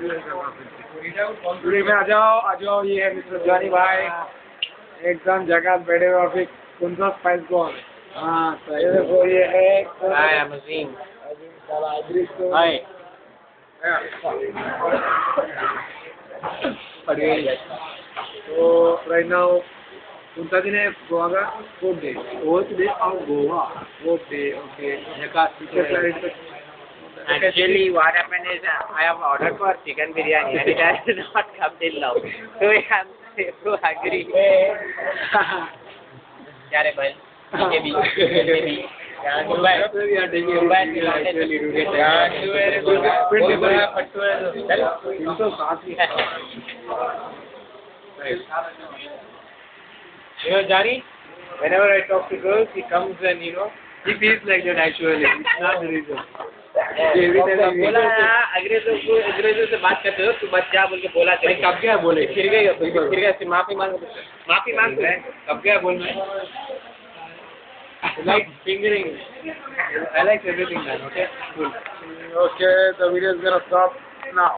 पूरी में आ जाओ ये है मिस्टर जानी भाई एकदम जगह बैठे हुए अभी कौन सा स्पाइस कौन हाँ तो ये देखो ये है Hi, I'm Azim. हाय तो राइट नाउ कौन सा दिन है गोवा का fourth day of Goa fourth day okay Actually, what happened is I have ordered for chicken biryani and it has not come till now. So I am so hungry. क्या रे भाई? BKB. You know, Johnny, whenever I talk to girls, he comes and, you know, he feels like that actually. It's not the reason. बोला अंग्रेजों से बात करते हो, तू बच जा बोल के बोला कब क्या बोले फिर गए माफी मांग कब क्या बोल like fingering. I like everything, man. Okay, cool. Okay, the video is gonna stop now.